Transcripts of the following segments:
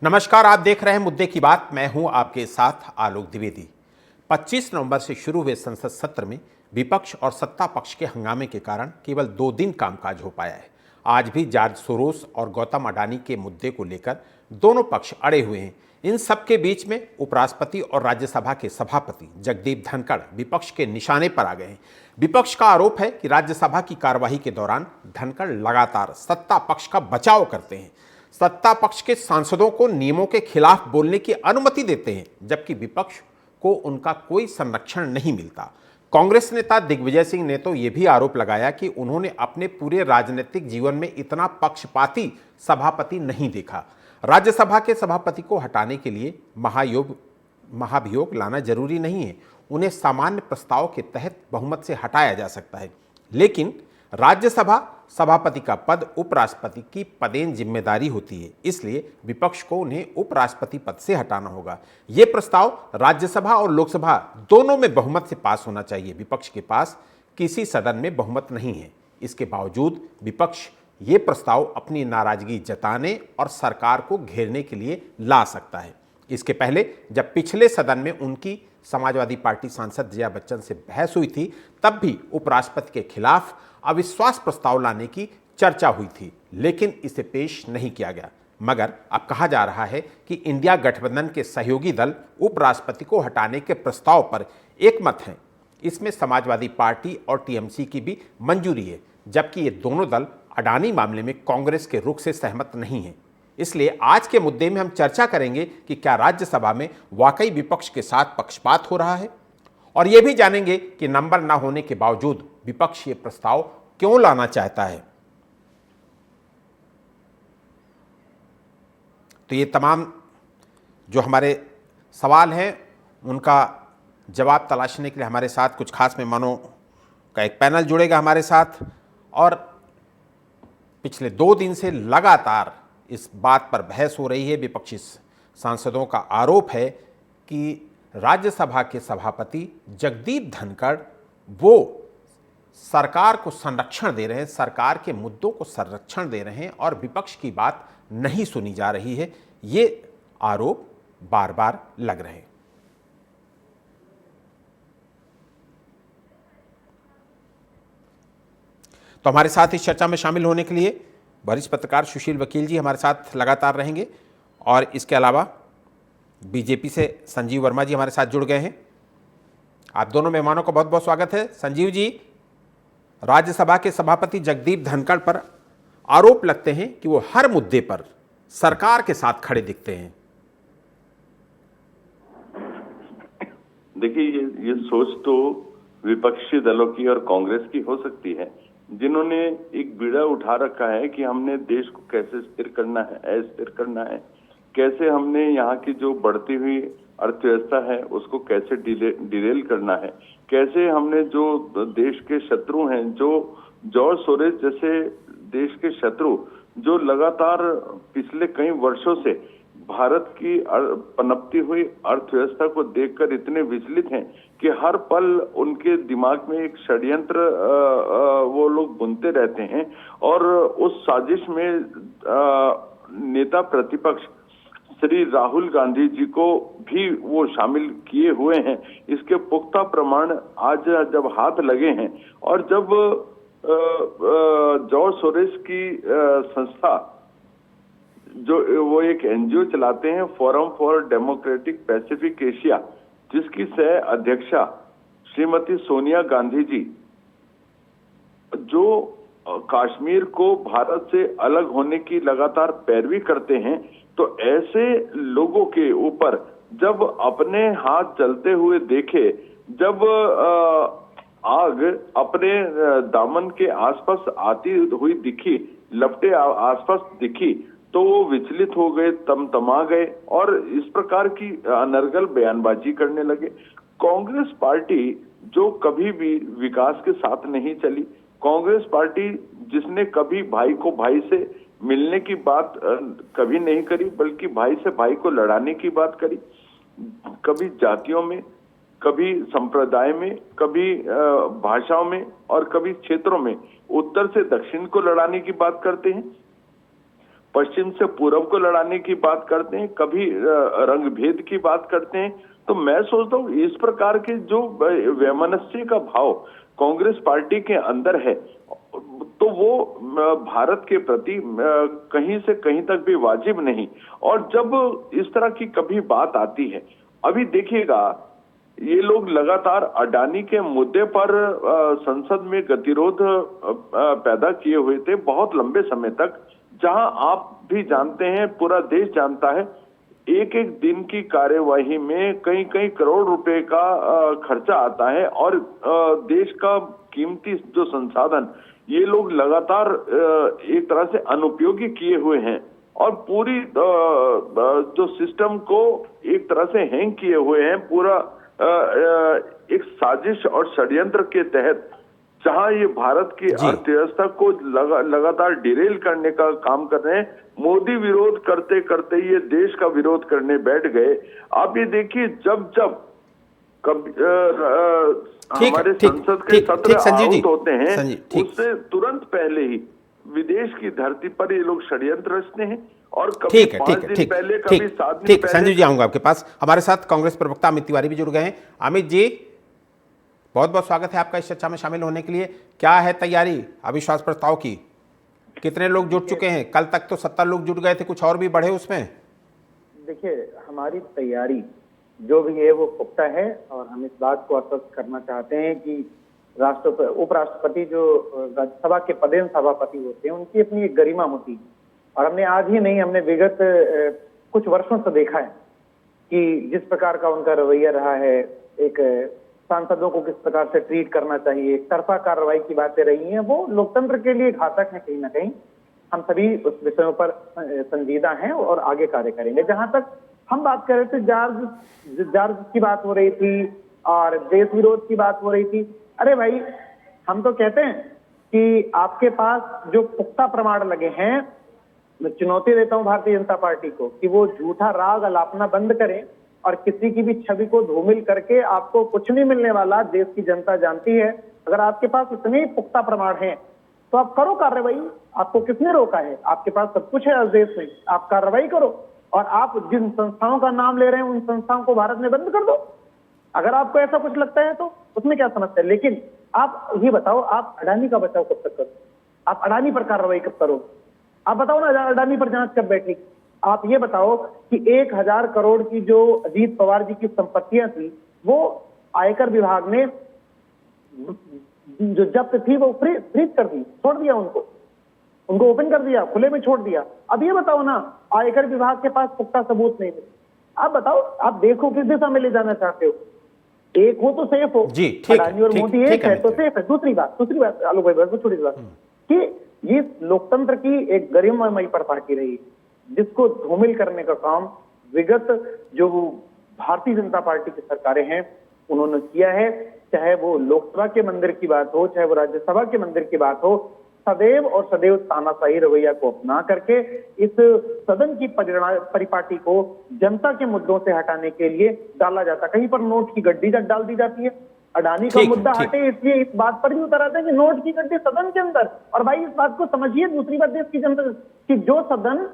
नमस्कार, आप देख रहे हैं मुद्दे की बात। मैं हूं आपके साथ आलोक द्विवेदी। 25 नवंबर से शुरू हुए संसद सत्र में विपक्ष और सत्ता पक्ष के हंगामे के कारण केवल 2 दिन कामकाज हो पाया है। आज भी जॉर्ज सोरोस और गौतम अडानी के मुद्दे को लेकर दोनों पक्ष अड़े हुए हैं। इन सब के बीच में उपराष्ट्रपति और राज्यसभा के सभापति जगदीप धनखड़ विपक्ष के निशाने पर आ गए हैं। विपक्ष का आरोप है कि राज्यसभा की कार्यवाही के दौरान धनखड़ लगातार सत्ता पक्ष का बचाव करते हैं, सत्ता पक्ष के सांसदों को नियमों के खिलाफ बोलने की अनुमति देते हैं, जबकि विपक्ष को उनका कोई संरक्षण नहीं मिलता। कांग्रेस नेता दिग्विजय सिंह ने तो यह भी आरोप लगाया कि उन्होंने अपने पूरे राजनीतिक जीवन में इतना पक्षपाती सभापति नहीं देखा। राज्यसभा के सभापति को हटाने के लिए महाभियोग लाना जरूरी नहीं है, उन्हें सामान्य प्रस्ताव के तहत बहुमत से हटाया जा सकता है। लेकिन राज्यसभा सभापति का पद उपराष्ट्रपति की पदेन जिम्मेदारी होती है, इसलिए विपक्ष को उन्हें उपराष्ट्रपति पद से हटाना होगा। यह प्रस्ताव राज्यसभा और लोकसभा दोनों में बहुमत से पास होना चाहिए। विपक्ष के पास किसी सदन में बहुमत नहीं है। इसके बावजूद विपक्ष ये प्रस्ताव अपनी नाराजगी जताने और सरकार को घेरने के लिए ला सकता है। इसके पहले जब पिछले सदन में उनकी समाजवादी पार्टी सांसद जया बच्चन से बहस हुई थी, तब भी उपराष्ट्रपति के खिलाफ अविश्वास प्रस्ताव लाने की चर्चा हुई थी, लेकिन इसे पेश नहीं किया गया। मगर अब कहा जा रहा है कि इंडिया गठबंधन के सहयोगी दल उपराष्ट्रपति को हटाने के प्रस्ताव पर एकमत हैं। इसमें समाजवादी पार्टी और टीएमसी की भी मंजूरी है, जबकि ये दोनों दल अडानी मामले में कांग्रेस के रुख से सहमत नहीं हैं। इसलिए आज के मुद्दे में हम चर्चा करेंगे कि क्या राज्यसभा में वाकई विपक्ष के साथ पक्षपात हो रहा है, और यह भी जानेंगे कि नंबर न होने के बावजूद विपक्ष ये प्रस्ताव क्यों लाना चाहता है। तो ये तमाम जो हमारे सवाल हैं, उनका जवाब तलाशने के लिए हमारे साथ कुछ खास मेहमानों का एक पैनल जुड़ेगा हमारे साथ। और पिछले 2 दिन से लगातार इस बात पर बहस हो रही है। विपक्षी सांसदों का आरोप है कि राज्यसभा के सभापति जगदीप धनखड़ वो सरकार को संरक्षण दे रहे हैं, सरकार के मुद्दों को संरक्षण दे रहे हैं और विपक्ष की बात नहीं सुनी जा रही है। ये आरोप बार बार लग रहे हैं। तो हमारे साथ इस चर्चा में शामिल होने के लिए वरिष्ठ पत्रकार सुशील वकील जी हमारे साथ लगातार रहेंगे, और इसके अलावा बीजेपी से संजीव वर्मा जी हमारे साथ जुड़ गए हैं। आप दोनों मेहमानों का बहुत बहुत स्वागत है। संजीव जी, राज्यसभा के सभापति जगदीप धनखड़ पर आरोप लगते हैं कि वो हर मुद्दे पर सरकार के साथ खड़े दिखते हैं। देखिए, ये सोच तो विपक्षी दलों की और कांग्रेस की हो सकती है, जिन्होंने एक बीड़ा उठा रखा है कि हमने देश को कैसे स्थिर करना है, अस्थिर करना है, कैसे हमने यहाँ की जो बढ़ती हुई अर्थव्यवस्था है उसको कैसे डिरेल करना है, कैसे हमने जो देश के शत्रु हैं, जो जॉर्ज सोरोस जैसे देश के शत्रु जो लगातार पिछले कई वर्षों से भारत की पनपती हुई अर्थव्यवस्था को देखकर इतने विचलित हैं कि हर पल उनके दिमाग में एक षड्यंत्र वो लोग बुनते रहते हैं, और उस साजिश में नेता प्रतिपक्ष श्री राहुल गांधी जी को भी वो शामिल किए हुए हैं। इसके पुख्ता प्रमाण आज जब हाथ लगे हैं, और जब जॉर्ज सोरोस की संस्था जो वो एक एनजीओ चलाते हैं, forum for democratic Pacific Asia, जिसकी सह अध्यक्षा श्रीमती सोनिया गांधी जी, जो कश्मीर को भारत से अलग होने की लगातार पैरवी करते हैं, तो ऐसे लोगों के ऊपर जब अपने हाथ जलते हुए देखे, जब आग अपने दामन के आसपास आती हुई दिखी, लपटे आसपास दिखी, तो वो विचलित हो गए, तमा गए और इस प्रकार की अनर्गल बयानबाजी करने लगे। कांग्रेस पार्टी जो कभी भी विकास के साथ नहीं चली, कांग्रेस पार्टी जिसने कभी भाई को भाई से मिलने की बात कभी नहीं करी, बल्कि भाई से भाई को लड़ाने की बात करी, कभी जातियों में, कभी संप्रदाय में, कभी भाषाओं में और कभी क्षेत्रों में उत्तर से दक्षिण को लड़ाने की बात करते हैं। पश्चिम से पूरब को लड़ाने की बात करते हैं, कभी रंग भेद की बात करते हैं। तो मैं सोचता हूँ इस प्रकार के जो वैमनस्य का भाव कांग्रेस पार्टी के अंदर है, तो वो भारत के प्रति कहीं से कहीं तक भी वाजिब नहीं। और जब इस तरह की कभी बात आती है, अभी देखिएगा ये लोग लगातार अडानी के मुद्दे पर संसद में गतिरोध पैदा किए हुए थे बहुत लंबे समय तक, जहां आप भी जानते हैं, पूरा देश जानता है, एक एक दिन की कार्यवाही में कई कई करोड़ रुपए का खर्चा आता है। और देश का कीमती जो संसाधन ये लोग लगातार एक तरह से अनुपयोगी किए हुए हैं और पूरी जो सिस्टम को एक तरह से हैंग किए हुए हैं। पूरा एक साजिश और षड्यंत्र के तहत जहां ये भारत की अर्थव्यवस्था को लगातार डिरेल करने का काम कर रहे हैं, मोदी विरोध करते करते ये देश का विरोध करने बैठ गए। आप ये देखिए, जब जब हमारे संसद के सत्र आहूत होते हैं, उससे तुरंत पहले ही विदेश की धरती पर ये लोग षड्यंत्र रचते हैं। और कभी 5 दिन पहले, कभी 7 दिन पहले। संजीव जी, आऊंगा आपके पास। हमारे साथ कांग्रेस प्रवक्ता अमित तिवारी भी जुड़ गए हैं। अमित जी, बहुत बहुत स्वागत है आपका इस चर्चा में शामिल होने के लिए। क्या है तैयारी अविश्वास प्रस्ताव की? कितने लोग जुट चुके हैं? कल तक तो 70 लोग जुट गए थे, कुछ और भी बढ़े उसमें? देखिए, हमारी तैयारी जो भी है वो पुख्ता है और हम इस बात को आश्वस्त करना चाहते हैं कि उपराष्ट्रपति जो राज्यसभा के पदेन सभापति होते हैं, उनकी अपनी एक गरिमा होती है। और हमने आज ही नहीं, हमने विगत कुछ वर्षों से देखा है कि जिस प्रकार का उनका रवैया रहा है, एक सांसदों को किस प्रकार से ट्रीट करना चाहिए, एक तरफा कार्रवाई की बातें रही हैं, वो लोकतंत्र के लिए घातक है कहीं ना कहीं। हम सभी उस विषयों पर संजीदा हैं और आगे कार्य करेंगे। जहां तक हम बात कर रहे थे, जॉर्ज की बात हो रही थी और देश विरोध की बात हो रही थी। अरे भाई, हम तो कहते हैं कि आपके पास जो पुख्ता प्रमाण लगे हैं, मैं चुनौती देता हूं भारतीय जनता पार्टी को कि वो झूठा राग अलापना बंद करें और किसी की भी छवि को धूमिल करके आपको कुछ नहीं मिलने वाला, देश की जनता जानती है। अगर आपके पास इतने पुख्ता प्रमाण हैं तो आप करो कार्रवाई। आपको किसने रोका है? आपके पास सब कुछ है इस देश में, आप कार्रवाई करो। और आप जिन संस्थाओं का नाम ले रहे हैं, उन संस्थाओं को भारत में बंद कर दो। अगर आपको ऐसा कुछ लगता है तो उसमें क्या समस्या है। लेकिन आप ये बताओ, आप अडानी का बचाव कब तक करो? आप अडानी पर कार्रवाई कब करो? आप बताओ ना, अडानी पर जांच कब बैठेगी? आप ये बताओ कि 1000 करोड़ की जो अजीत पवार जी की संपत्तियां थी, वो आयकर विभाग ने जो जब्त थी वो फ्रीज कर दी, छोड़ दिया उनको ओपन कर दिया, खुले में छोड़ दिया। अब ये बताओ ना, आयकर विभाग के पास पुख्ता सबूत नहीं है। आप बताओ, आप देखो किस दिशा में ले जाना चाहते हो। एक हो तो सेफ हो, अडानी और मोदी एक है तो सेफ है। दूसरी बात आलोक भाई, बस छोटी सी बात कि ये लोकतंत्र की एक गरिमामयी पार्टी रही, जिसको धूमिल करने का काम विगत जो भारतीय जनता पार्टी की सरकारें हैं उन्होंने किया है। चाहे वो लोकसभा के मंदिर की बात हो, चाहे वो राज्यसभा के मंदिर की बात हो, सदैव और सदैव तानाशाही रवैया को अपना करके इस सदन की परिपाटी को जनता के मुद्दों से हटाने के लिए डाला जाता। कहीं पर नोट की गड्डी डाल दी जाती है। अडानी का मुद्दा हटे इसलिए इस बात पर भी उतर आते हैं कि नोट की गड्डी सदन के अंदर। और भाई, इस बात को समझिए, दूसरी बात देश की जनता कि जो सदन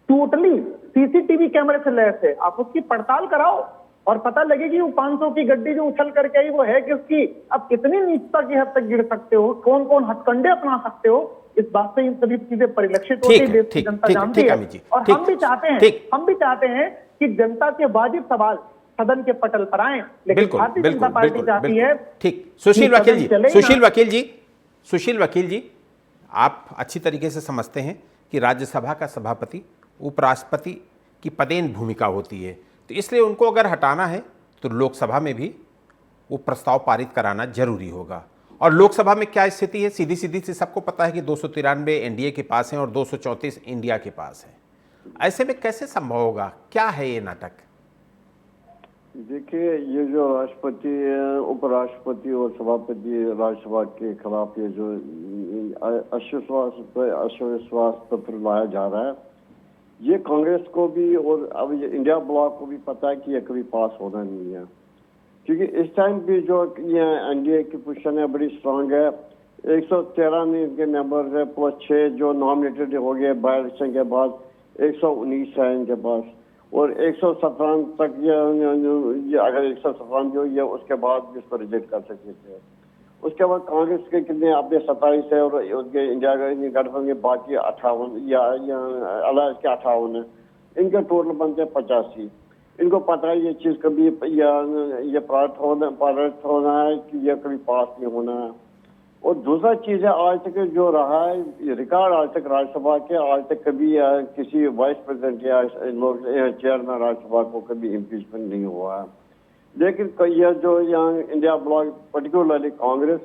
टोटली सीसीटीवी कैमरे से लैस है, आप उसकी पड़ताल कराओ और पता लगे कि वो 500 की गड्डी जो उछल करके आई वो है किसकी। अब कितनी नीचता की हद तक गिर सकते हो, कौन कौन हथकंडे अपना सकते हो, इस बात से इन सभी चीजें परिलक्षित होती है, देश की जनता जानती है। और हम भी चाहते हैं कि जनता के वाजिब सवाल सदन के पटल पर आए। लेकिन भारतीय जनता पार्टी चाहती है। ठीक, सुशील वकील जी, आप अच्छी तरीके से समझते हैं कि राज्यसभा का सभापति उपराष्ट्रपति की पदेन भूमिका होती है, तो इसलिए उनको अगर हटाना है तो लोकसभा में भी वो प्रस्ताव पारित कराना जरूरी होगा। और लोकसभा में क्या स्थिति है, सीधी सी सबको पता है कि 293 एनडीए के पास हैं और 234 इंडिया के पास हैं। ऐसे में कैसे संभव होगा? क्या है ये नाटक? देखिए, ये जो राष्ट्रपति, उपराष्ट्रपति और सभापति राज्यसभा के खिलाफ ये जो अविश्वास पत्र लाया जा रहा है, ये कांग्रेस को भी और अब ये इंडिया ब्लॉक को भी पता है कि ये कभी पास होना नहीं है। क्योंकि इस टाइम भी जो ये एनडीए की पोजीशन है बड़ी स्ट्रांग है। 113 में इनके मेंबर्स है, प्लस 6 जो नॉमिनेटेड हो गए बाय इलेक्शन के बाद, 119 है इनके पास। और 117 तक ये अगर 117 जो ये उसके बाद इसको रिजेक्ट कर सकते थे। उसके बाद कांग्रेस के कितने अपने 27 है, और उसके इंडिया गठबंधन के बाकी 58 या अलायंस के 58 है। इनके टोटल बनते हैं 85। इनको पता है ये चीज कभी ये पारित होना है कि ये कभी पास नहीं होना है। और दूसरा चीज है, आज तक जो रहा है रिकॉर्ड आज तक राज्यसभा के, आज तक कभी किसी वाइस प्रेसिडेंट या चेयरमैन राज्यसभा को कभी इम्पीचमेंट नहीं हुआ है। लेकिन यह जो यहाँ इंडिया ब्लॉक पर्टिकुलरली कांग्रेस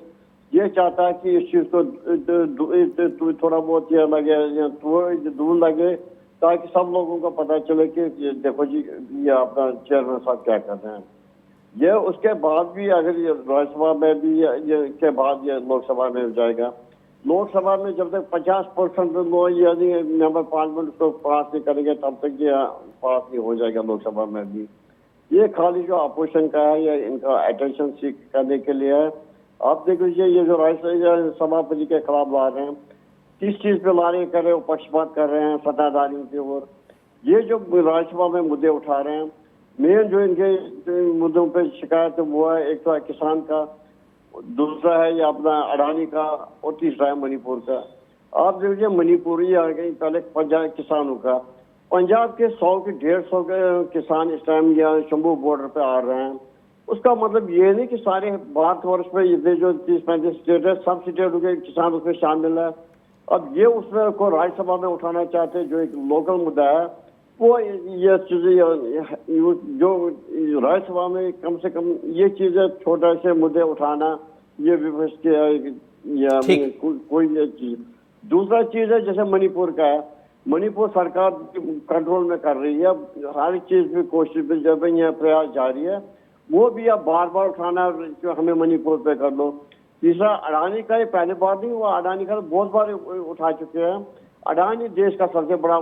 ये चाहता है कि इस चीज को थोड़ा बहुत यह लगे, दूर लगे, ताकि सब लोगों को पता चले कि देखो जी ये अपना चेयरमैन साहब क्या कर रहे हैं। ये उसके बाद भी अगर ये राज्यसभा में भी ये के बाद ये लोकसभा में जाएगा। लोकसभा में जब तक 50% लोग यदि मेंबर पार्लियामेंट उसको पास नहीं करेंगे तब तक ये पास नहीं हो जाएगा लोकसभा में भी। ये खाली जो अपोजिशन का है या इनका अटेंशन सीख करने के लिए है। आप देख लीजिए ये जो राज्यसभा सभापति के खिलाफ ला रहे हैं, किस चीज पे ला रहे कर रहे हैं, पक्षपात कर रहे हैं सत्ताधारियों की ओर। ये जो राज्यसभा में मुद्दे उठा रहे हैं, मेन जो इनके मुद्दों पे शिकायत है वो है, एक तो है किसान का, दूसरा है ये अपना अडानी का, और तीसरा है मणिपुर का। आप देखिए मणिपुर ही आ गई, पहले पंजाब किसानों का, पंजाब के 100 के 150 किसान इस टाइम यहाँ शंभू बॉर्डर पे आ रहे हैं। उसका मतलब ये नहीं कि सारे भारतवर्ष में ये जो 30-35 स्टेट है सब स्टेटों के किसान उसमें शामिल है। अब ये उसमें को राज्यसभा में उठाना चाहते हैं, जो एक लोकल मुद्दा है वो ये चीजें जो राज्यसभा में कम से कम ये चीजें छोटे से मुद्दे उठाना ये विपक्ष के कोई ये चीज। दूसरा चीज है जैसे मणिपुर का है, मणिपुर सरकार कंट्रोल में कर रही है, हर चीज में कोशिश जब यह प्रयास जारी है, वो भी अब बार बार उठाना हमें मणिपुर पे कर लो। तीसरा अडानी का, ये पहली बार नहीं हुआ, अडानी का बहुत बार उठा चुके हैं। अडानी देश का सबसे बड़ा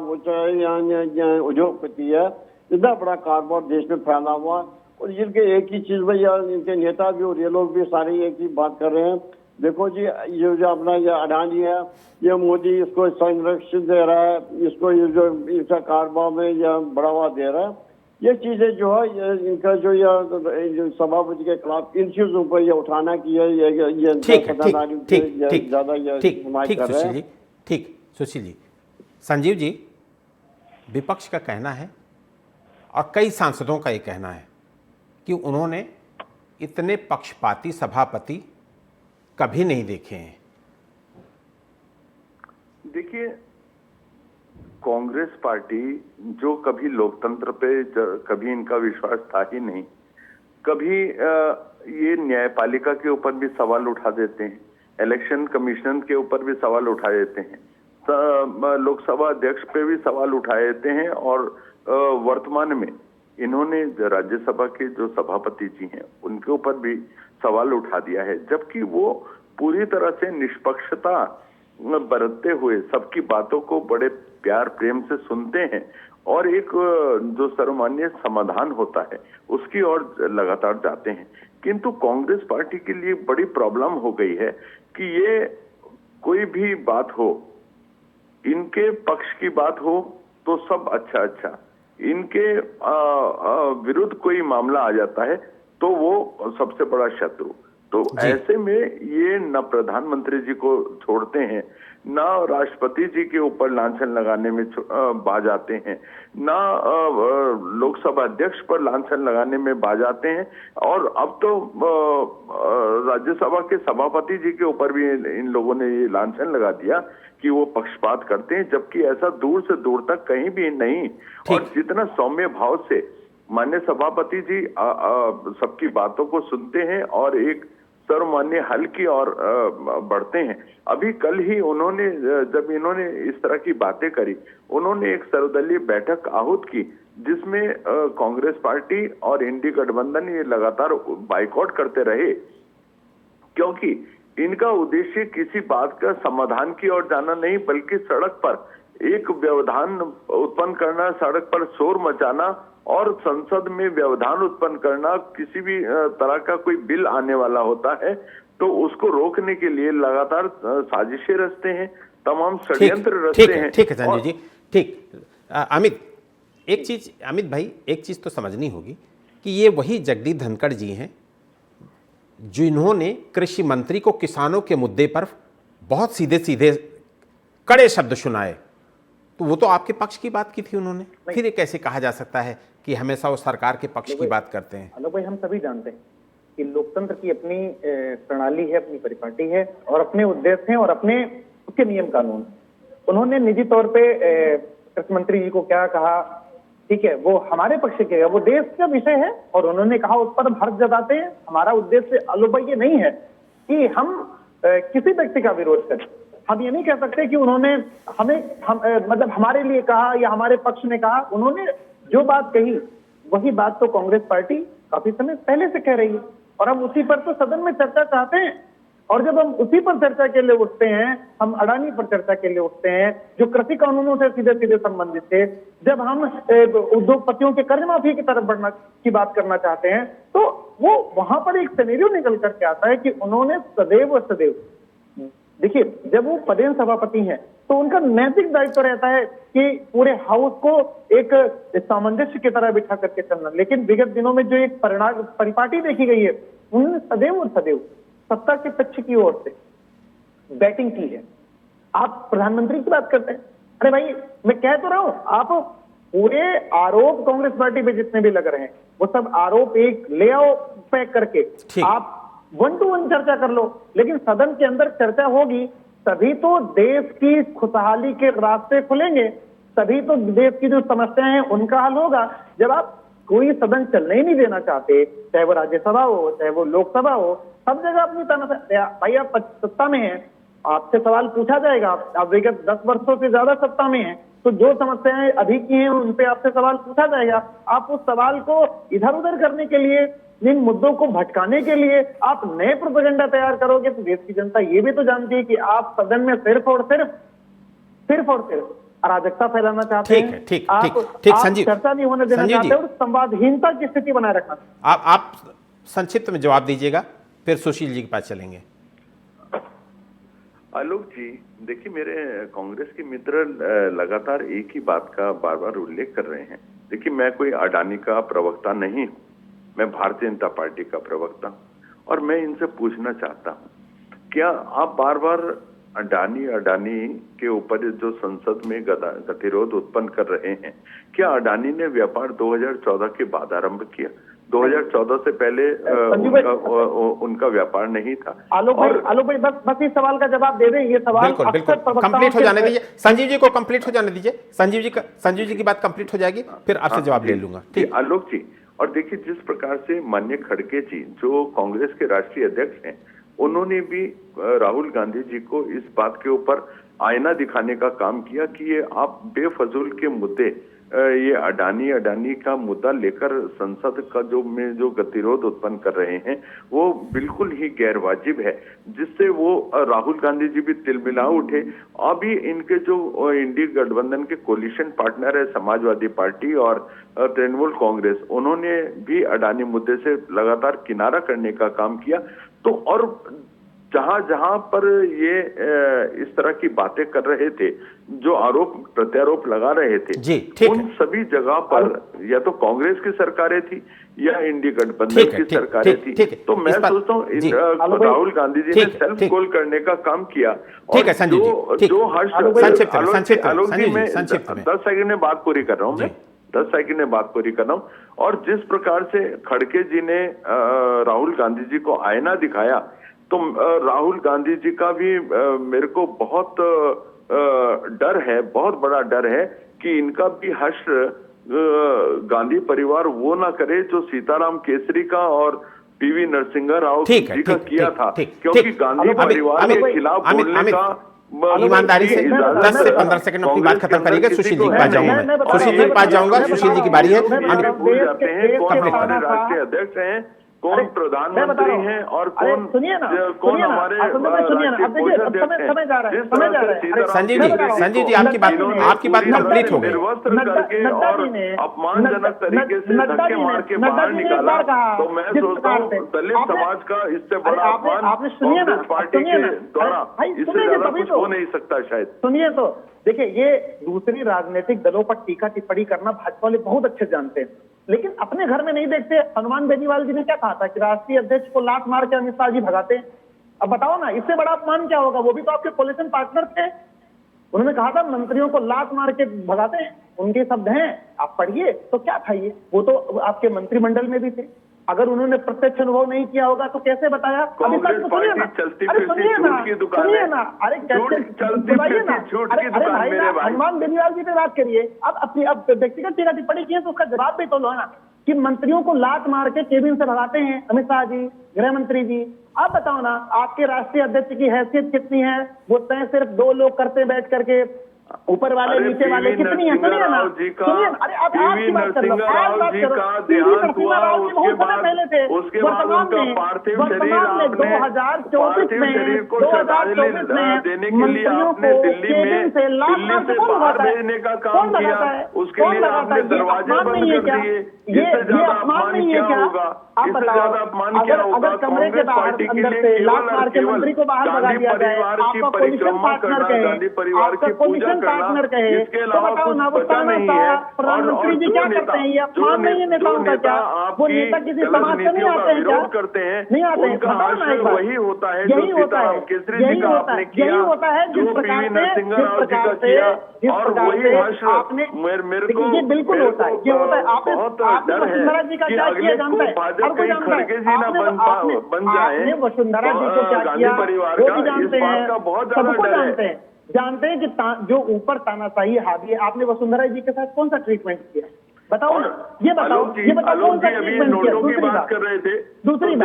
उद्योगपति है, इतना बड़ा कारोबार देश में फैला हुआ, और जिनके एक ही चीज में इनके नेता भी और ये लोग भी सारे एक ही बात कर रहे हैं। देखो जी ये जो अपना ये अडानी है, ये मोदी इसको संरक्षण दे रहा है, इसको ये जो इसका कारोबार में यह बढ़ावा दे रहा है। ये चीजें जो है इनका जो सभापति के खिलाफ इन चीजों पर ये उठाना कि ये ठीक सुशील जी। संजीव जी, विपक्ष का कहना है और कई सांसदों का ये कहना है कि उन्होंने इतने पक्षपाती सभापति कभी नहीं देखे हैं। देखिए, कांग्रेस पार्टी जो कभी लोकतंत्र पे कभी इनका विश्वास था ही नहीं, कभी ये न्यायपालिका के ऊपर भी सवाल उठा देते हैं, इलेक्शन कमीशन के ऊपर भी सवाल उठा देते हैं, लोकसभा अध्यक्ष पे भी सवाल उठाए देते हैं, और वर्तमान में इन्होंने राज्यसभा के जो सभापति जी हैं उनके ऊपर भी सवाल उठा दिया है, जबकि वो पूरी तरह से निष्पक्षता बरतते हुए सबकी बातों को बड़े प्यार प्रेम से सुनते हैं, और एक जो सर्वमान्य समाधान होता है उसकी ओर लगातार जाते हैं। किंतु कांग्रेस पार्टी के लिए बड़ी प्रॉब्लम हो गई है कि ये कोई भी बात हो, इनके पक्ष की बात हो तो सब अच्छा, इनके विरुद्ध कोई मामला आ जाता है तो वो सबसे बड़ा शत्रु। तो ऐसे में ये न प्रधानमंत्री जी को छोड़ते हैं, न राष्ट्रपति जी के ऊपर लांछन लगाने में बाज आते हैं, न लोकसभा अध्यक्ष पर लांछन लगाने में बाज आते हैं, और अब तो राज्यसभा के सभापति जी के ऊपर भी इन लोगों ने ये लांछन लगा दिया कि वो पक्षपात करते हैं, जबकि ऐसा दूर से दूर तक कहीं भी नहीं। और जितना सौम्य भाव से माननीय सभापति जी सबकी बातों को सुनते हैं और एक सर्वमान्य हल की ओर बढ़ते हैं। अभी कल ही उन्होंने, जब इन्होंने इस तरह की बातें करी, उन्होंने एक सर्वदलीय बैठक आहूत की जिसमें कांग्रेस पार्टी और इंडी गठबंधन ये लगातार बाइकआउट करते रहे, क्योंकि इनका उद्देश्य किसी बात का समाधान की ओर जाना नहीं, बल्कि सड़क पर एक व्यवधान उत्पन्न करना, सड़क पर शोर मचाना और संसद में व्यवधान उत्पन्न करना। किसी भी तरह का कोई बिल आने वाला होता है तो उसको रोकने के लिए लगातार साजिशें रचते हैं, तमाम ठीक षड्यंत्र ठीक रचते है, हैं। ठीक है संजीव और जी, ठीक। अमित, एक चीज, अमित भाई एक चीज तो समझनी होगी कि ये वही जगदीप धनखड़ जी हैं जिन्होंने कृषि मंत्री को किसानों के मुद्दे पर बहुत सीधे सीधे कड़े शब्द सुनाए, तो वो तो आपके पक्ष की बात की थी उन्होंने, फिर ये कैसे कहा जा सकता है कि हमेशा वो सरकार के पक्ष की बात करते हैं? आलोक भाई, हम सभी जानते हैं कि लोकतंत्र की अपनी प्रणाली है, अपनी परिपाटी है और अपने उद्देश्य हैं और अपने उसके नियम कानून। उन्होंने निजी तौर पे कृषि मंत्री जी को क्या कहा, ठीक है, वो हमारे पक्ष के, वो देश का विषय है और उन्होंने कहा, उस पर हर्ष जताते हैं। हमारा उद्देश्य आलोक भाई ये नहीं है कि हम किसी व्यक्ति का विरोध करें। हम ये नहीं कह सकते कि उन्होंने मतलब हमारे लिए कहा या हमारे पक्ष ने कहा। उन्होंने जो बात कही वही बात तो कांग्रेस पार्टी काफी समय पहले से कह रही है और हम उसी पर तो सदन में चर्चा चाहते हैं। और जब हम उसी पर चर्चा के लिए उठते हैं, हम अडानी पर चर्चा के लिए उठते हैं जो कृषि कानूनों से सीधे सीधे संबंधित थे, जब हम उद्योगपतियों के कर्ज माफी की तरफ बढ़ना की बात करना चाहते हैं, तो वो वहां पर एक सिनेरियो निकल करके आता है कि उन्होंने सदैव देखिए, जब वो पदेन सभापति हैं तो उनका नैतिक दायित्व रहता है कि पूरे हाउस को एक सामंजस्य की तरह बिठा करके चलना। लेकिन विगत दिनों में जो एक परिपाटी देखी गई है, उन्होंने सदैव सत्ता के पक्ष की ओर से बैटिंग की है। आप प्रधानमंत्री की बात करते हैं, अरे भाई मैं कह तो रहा हूं, आप पूरे आरोप कांग्रेस पार्टी पे जितने भी लग रहे हैं वो सब आरोप एक ले आओ पैक करके, आप 1 to 1 चर्चा कर लो। लेकिन सदन के अंदर चर्चा होगी तभी तो देश की खुशहाली के रास्ते खुलेंगे, तभी तो देश की जो समस्याएं हैं उनका हल होगा। जब आप कोई सदन चलने ही नहीं देना चाहते, चाहे वो राज्यसभा हो चाहे वो लोकसभा हो, सब जगह अपनी भाई आप सत्ता में हैं, आपसे सवाल पूछा जाएगा। आप विगत 10 वर्षों से ज्यादा सत्ता में हैं, तो जो समस्याएं अभी की हैं उन पे आपसे सवाल पूछा जाएगा। आप उस सवाल को इधर उधर करने के लिए, इन मुद्दों को भटकाने के लिए आप नए प्रोपेगेंडा तैयार करोगे तो देश की जनता ये भी तो जानती है कि आप सदन में सिर्फ और सिर्फ अराजकता फैलाना चाहते हैं। ठीक आप संजीव, चर्चा नहीं होने देना चाहते और संवादहीनता की स्थिति बनाए रखना। आप संक्षिप्त में जवाब दीजिएगा, फिर सुशील जी के पास चलेंगे। आलोक जी, देखिए, मेरे कांग्रेस के मित्र लगातार एक ही बात का बार बार उल्लेख कर रहे हैं। देखिए, मैं कोई अडानी का प्रवक्ता नहीं हूं, मैं भारतीय जनता पार्टी का प्रवक्ता हूं और मैं इनसे पूछना चाहता हूं, क्या आप बार बार अडानी के ऊपर जो संसद में गतिरोध उत्पन्न कर रहे हैं, क्या अडानी ने व्यापार 2014 के बाद आरंभ किया? 2014 से पहले उनका व्यापार नहीं था। आलोक भाई बस इस सवाल का जवाब दे दें। ये सवाल बिल्कुल कंप्लीट हो जाने दीजिए, संजीव जी को कंप्लीट हो जाने दीजिए। संजीव जी की बात कंप्लीट हो जाएगी, फिर आपसे जवाब ले लूंगा। ठीक आलोक जी, और देखिए, जिस प्रकार से माननीय खड़गे जी जो कांग्रेस के राष्ट्रीय अध्यक्ष हैं, उन्होंने भी राहुल गांधी जी को इस बात के ऊपर आईना दिखाने का काम किया कि ये आप बेफजूल के मुद्दे, ये अडानी का मुद्दा लेकर संसद का जो गतिरोध उत्पन्न कर रहे हैं वो बिल्कुल ही गैरवाजिब है, जिससे वो राहुल गांधी जी भी तिलमिला उठे। अभी इनके जो इंडी गठबंधन के कोलिशन पार्टनर है समाजवादी पार्टी और तृणमूल कांग्रेस, उन्होंने भी अडानी मुद्दे से लगातार किनारा करने का काम किया। तो और जहां पर ये इस तरह की बातें कर रहे थे, जो आरोप प्रत्यारोप लगा रहे थे, उन सभी जगह पर या तो कांग्रेस की सरकारें थी या इंडी गठबंधन की सरकारें थी। तो मैं सोचता हूँ राहुल गांधी जी ने सेल्फ गोल करने का काम किया। और जो हर्ष, आलोक जी, मैं 10 सेकंड में बात पूरी कर रहा हूँ, मैं 10 सेकंड में बात पूरी कर रहा हूँ। और जिस प्रकार से खड़गे जी ने राहुल गांधी जी को आईना दिखाया, तो राहुल गांधी जी का भी मेरे को बहुत डर है, बहुत बड़ा डर है कि इनका भी हर्ष गांधी परिवार वो ना करे जो सीताराम केसरी का और पीवी नरसिंह राव जी का किया था। क्योंकि गांधी परिवार के खिलाफ बोलने का ईमानदारी से 10 से 15 सेकंड अपनी बात खत्म करिएगा। सुशील जी के पास जाऊंगा मैं, सुशील जी के पास जाऊंगा। सुशील जी की बारी है। भूल जाते हैं कौन हमारे राष्ट्रीय अध्यक्ष हैं, कौन मैं बता प्रधानमंत्री रहा हूँ। हैं और अरे कौन सुनिए ना, कौन सुनिए ना, हमारे सुनिए ना, अब देखिए, अब समय जा रहा है, समय जा रहा है। संजीव जी आपकी बात कंप्लीट हो गई। निर्वस्त्र करके और अपमानजनक तरीके से धक्के मार के बाहर निकाला, तो मैं सोचता हूँ दलित समाज का इससे बड़ा अपमान कांग्रेस पार्टी के द्वारा इससे ज्यादा कुछ हो नहीं सकता शायद। सुनिए तो देखिए, ये दूसरी राजनीतिक दलों पर टीका टिप्पणी करना भाजपा वाले बहुत अच्छे जानते हैं, लेकिन अपने घर में नहीं देखते। हनुमान बेनीवाल जी ने क्या कहा था कि राष्ट्रीय अध्यक्ष को लात मार के अमित शाह जी भगाते हैं। अब बताओ ना, इससे बड़ा अपमान क्या होगा? वो भी तो आपके कोलिशन पार्टनर थे। उन्होंने कहा था मंत्रियों को लात मार के भगाते हैं, उनके शब्द हैं, आप पढ़िए तो क्या था ये। वो तो आपके मंत्रिमंडल में भी थे। अगर उन्होंने प्रत्यक्ष अनुभव नहीं किया होगा तो कैसे बताया? अभी तक तो सुनिए ना, अरे सुनिए ना, अरे बताइए ना, अरे भाई ना, हनुमान बेनीवाल जी पे बात करिए। अब व्यक्तिगत टीका टिप्पणी की है तो उसका जवाब भी तो लो ना, कि मंत्रियों को लात मार के केबिन से भगाते हैं अमित शाह जी, गृह मंत्री जी। आप बताओ ना, आपके राष्ट्रीय अध्यक्ष की हैसियत कितनी है? वो तय सिर्फ 2 लोग करते बैठ करके, ऊपर वाले नीचे वाले कितनी है? सुनिए ना, सुनिए, अरे अब आपकी बात कर लो, आप बात करो। पीवी नरसिम्हा राव जी बहुत समय पहले थे, वर्तमान में 2024 में मंत्रियों को केबिन से लात मार के कौन भगाता है? कौन भगाता है? कौन भगाता है? ये अपमान नहीं है क्या? ये अपमान नहीं है क्या? आप बताओ, अगर कमरे के बाहर अंदर से लात मार के मंत्री को बाहर भगा दिया जाए, आपका कोलिशन पार्टनर कहे, आपका कोलिशन पार्टनर कहे, तो बताओ ना, वो तानाशाह प्रधानमंत्री जी क्या करते हैं? ये अपमान नहीं है नेताओं का क्या? वो नेता किसी समाज से नहीं आते हैं क्या? नहीं आते हैं? बताओ ना एक बार। वही होता है, यही होता है, यही होता है, यही होता है जिस प्रकार से आपने, ये बिल्कुल होता है, ये होता है। आपने वसुंधरा जी का क्या किया जानता है? हर कोई जानता है। आपने वसुंधरा जी को क्या किया वो भी जानते हैं, सबको जानते हैं कि जो ऊपर तानाशाही हावी है। आपने वसुंधरा जी के साथ कौन सा ट्रीटमेंट किया? बताओ ना, ये बताओ कौन सा ट्रीटमेंट किया? दूसरी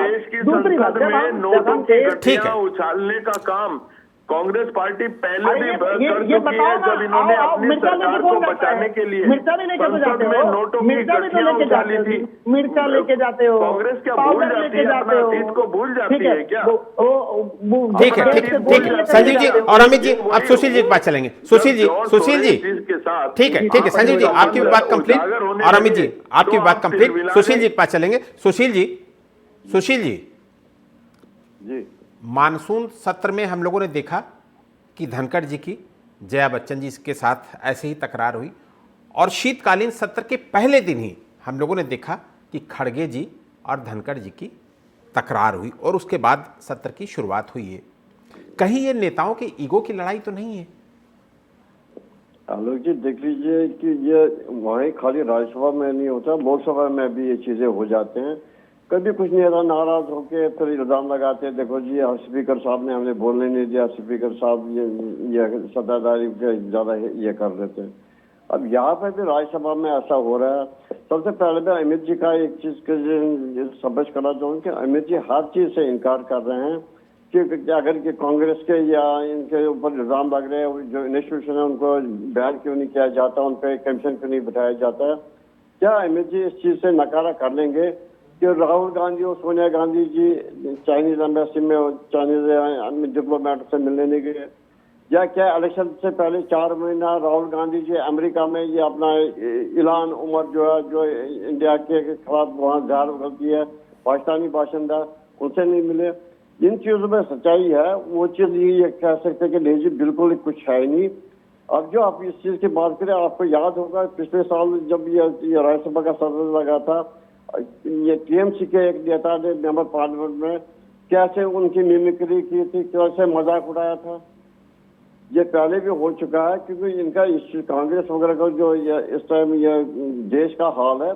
बात नोटों की गठियां उछालने का काम कांग्रेस पार्टी पहले भी कर चुकी है, जब इन्होंने अपनी सरकार को बचाने के लिए संसद में नोटों की गठियां उछाली थी। मिर्चा लेके जाते हो, कांग्रेस क्या भूल जाती है? अपना अतीत को भूल जाती है क्या? ठीक है संजीव जी और अमित जी, अब सुशील जी के पास चलेंगे। सुशील जी ठीक है संजीव जी, आपकी भी बात कंप्लीट, और अमित जी आपकी बात कंप्लीट, सुशील जी के पास चलेंगे। सुशील जी जी, मानसून सत्र में हम लोगों ने देखा कि धनखड़ जी की जया बच्चन जी के साथ ऐसे ही तकरार हुई, और शीतकालीन सत्र के पहले दिन ही हम लोगों ने देखा कि खड़गे जी और धनखड़ जी की तकरार हुई, और उसके बाद सत्र की शुरुआत हुई है। कहीं ये नेताओं के ईगो की लड़ाई तो नहीं है? आलोक जी देख लीजिए कि ये वहीं खाली राज्यसभा में नहीं होता, लोकसभा में भी ये चीजें हो जाते हैं। कभी कुछ नेता नाराज होकर फिर इल्जाम लगाते हैं, देखो जी स्पीकर साहब ने हमें बोलने नहीं दिया, स्पीकर साहब ये सत्ताधारी ज्यादा ये कर देते हैं। अब यहाँ पे भी राज्यसभा में ऐसा हो रहा है। सबसे पहले मैं अमित जी का एक चीज समझ करना चाहूँ कि अमित जी हर चीज से इनकार कर रहे हैं कि अगर कि कांग्रेस के या इनके ऊपर इल्जाम लग रहे हैं, जो इंस्टीट्यूशन है उनको बैन क्यों नहीं किया जाता, उन पर कमीशन क्यों नहीं बिठाया जाता है? क्या अमित जी इस चीज से नकारा कर लेंगे कि राहुल गांधी और सोनिया गांधी जी चाइनीज एम्बेसी में चाइनीज डिप्लोमेट से मिलने नहीं गए? या क्या इलेक्शन से पहले 4 महीना राहुल गांधी जी अमेरिका में ये अपना इलान उमर जो है, जो इंडिया के खिलाफ वहाँ झाड़ उगलती है, पाकिस्तानी बाशिंदा, उनसे नहीं मिले? जिन चीजों में सच्चाई है वो चीज ये कह सकते हैं कि नहीं जी बिल्कुल कुछ है नहीं। अब जो आप इस चीज की बात करें, आपको याद होगा पिछले साल जब ये राज्यसभा का सत्र लगा था, ये टीएमसी के एक नेता ने मेंबर पार्लियामेंट में कैसे उनकी मिमिक्री की थी, कैसे मजाक उड़ाया था। ये पहले भी हो चुका है, क्योंकि इनका कांग्रेस वगैरह का जो इस टाइम ये देश का हाल है,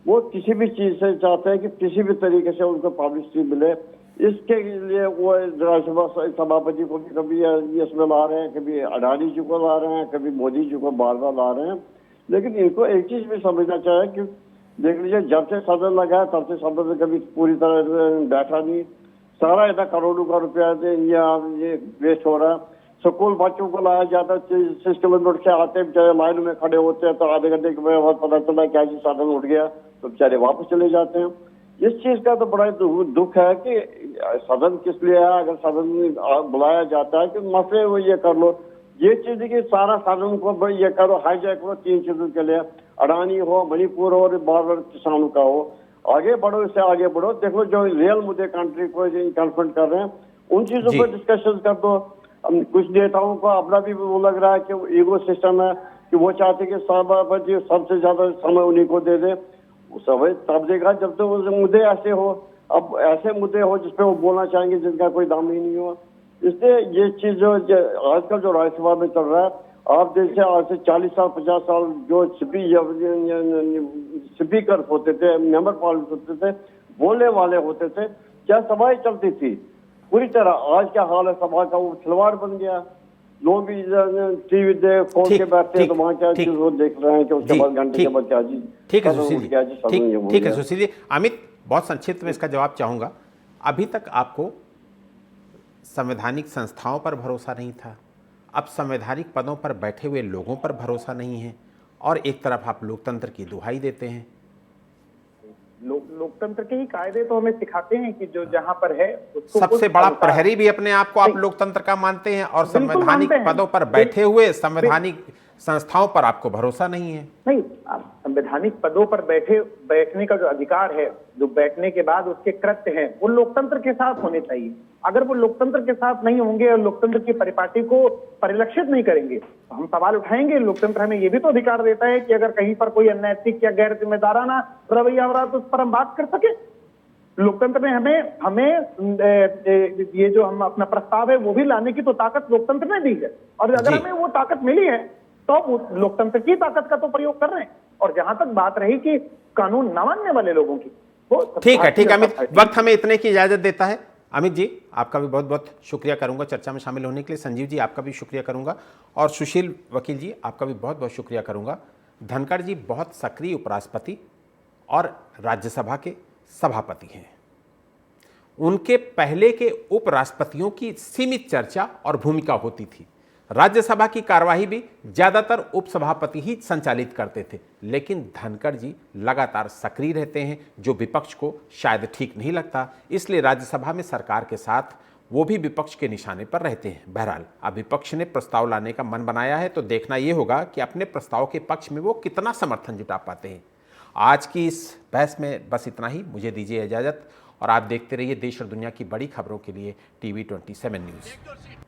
वो किसी भी चीज से चाहते हैं कि किसी भी तरीके से उनको पब्लिसिटी मिले। इसके लिए वो राज्यसभा सभापति को भी कभी इसमें ला रहे हैं, कभी अडानी जी को ला रहे हैं, कभी मोदी जी को बार बार ला रहे हैं। लेकिन इनको एक चीज भी समझना चाहिए कि देख लीजिए, जब से सदन लगा है तब से सदन कभी पूरी तरह बैठा नहीं। सारा इतना करोड़ों का रुपया ये वेस्ट हो रहा है। स्कूल बच्चों को लाया जाता है, 6 किलोमीटर से आते बेचारे लाइन में खड़े होते हैं, तो आधे घंटे के बाद पता चला क्या जी साधन उठ गया, तो बेचारे वापस चले जाते हैं। इस चीज का तो बड़ा दुख है कि सदन किस लिए है। अगर सदन में बुलाया जाता है कि मसले वो ये कर लो, ये चीज कि सारा सदन को ये करो, हाईजैक करो 3 चीजों के लिए, अडानी हो, मणिपुर हो और बार किसानों का हो, आगे बढ़ो, इससे आगे बढ़ो। देखो जो रियल मुद्दे कंट्री को कन्फ्रंट कर रहे हैं उन चीजों पर डिस्कशन कर दो। कुछ नेताओं को अपना भी वो लग रहा है कि ईगो सिस्टम है कि वो चाहते कि सभापति सबसे ज्यादा समय उन्हीं को दे दे। समय तब देगा जब तो मुद्दे ऐसे हो, अब ऐसे मुद्दे हो जिसपे वो बोलना चाहेंगे जिनका कोई दाम ही नहीं हो। इसलिए ये चीज जो आजकल जो राज्यसभा में चल रहा है, आप जैसे आज से 40 साल 50 साल जो स्पीकर होते थे, मेंबर पार्लियामेंट होते थे, बोलने वाले होते थे, क्या सभाएं चलती थी पूरी तरह। आज क्या हाल है सभा का, वो खिलवाड़ बन गया। लोग भी टीवी दे खोल के बैठते हैं तो वहाँ क्या चीज वो देख रहे हैं कि उसके बाद घंटे के बाद क्या जी। ठीक है सुशील जी, ठीक है सुशील जी। अमित, बहुत संक्षिप्त में इसका जवाब चाहूंगा। अभी तक आपको संवैधानिक संस्थाओं पर भरोसा नहीं था, अब संवैधानिक पदों पर बैठे हुए लोगों पर भरोसा नहीं है, और एक तरफ आप लोकतंत्र की दुहाई देते हैं। लोकतंत्र के ही कायदे तो हमें सिखाते हैं कि जो जहां पर है उसको सबसे बड़ा प्रहरी भी अपने आप को आप लोकतंत्र का मानते हैं, और संवैधानिक पदों पर बैठे हुए संवैधानिक संस्थाओं पर आपको भरोसा नहीं है। नहीं, संवैधानिक पदों पर बैठने का जो अधिकार है, जो बैठने के बाद उसके कृत्य हैं, वो लोकतंत्र के साथ होने चाहिए। अगर वो लोकतंत्र के साथ नहीं होंगे और लोकतंत्र की परिपाटी को परिलक्षित नहीं करेंगे तो हम सवाल उठाएंगे। लोकतंत्र हमें ये भी तो अधिकार देता है कि अगर कहीं पर कोई अनैतिक या गैर जिम्मेदाराना रवैया हो रहा है तो उस पर हम बात कर सके। लोकतंत्र में हमें ये जो हम अपना प्रस्ताव है वो भी लाने की तो ताकत लोकतंत्र ने दी है, और अगर हमें वो ताकत मिली है तो अब लोकतंत्र की ताकत का तो प्रयोग कर रहे हैं। और जहां तक बात रही कि कानून न मानने वाले लोगों की, वो ठीक है अमित, वक्त हमें इतने की इजाजत देता है। अमित जी, आपका भी बहुत बहुत शुक्रिया करूंगा चर्चा में शामिल होने के लिए। संजीव जी, आपका भी शुक्रिया करूंगा, और सुशील वकील जी, आपका भी बहुत बहुत शुक्रिया करूंगा। धनखड़ जी बहुत सक्रिय उपराष्ट्रपति और राज्यसभा के सभापति हैं। उनके पहले के उपराष्ट्रपतियों की सीमित चर्चा और भूमिका होती थी। राज्यसभा की कार्यवाही भी ज्यादातर उपसभापति ही संचालित करते थे, लेकिन धनखड़ जी लगातार सक्रिय रहते हैं, जो विपक्ष को शायद ठीक नहीं लगता। इसलिए राज्यसभा में सरकार के साथ वो भी विपक्ष के निशाने पर रहते हैं। बहरहाल, अब विपक्ष ने प्रस्ताव लाने का मन बनाया है, तो देखना यह होगा कि अपने प्रस्ताव के पक्ष में वो कितना समर्थन जुटा पाते हैं। आज की इस बहस में बस इतना ही। मुझे दीजिए इजाजत, और आप देखते रहिए देश और दुनिया की बड़ी खबरों के लिए TV 27 न्यूज़।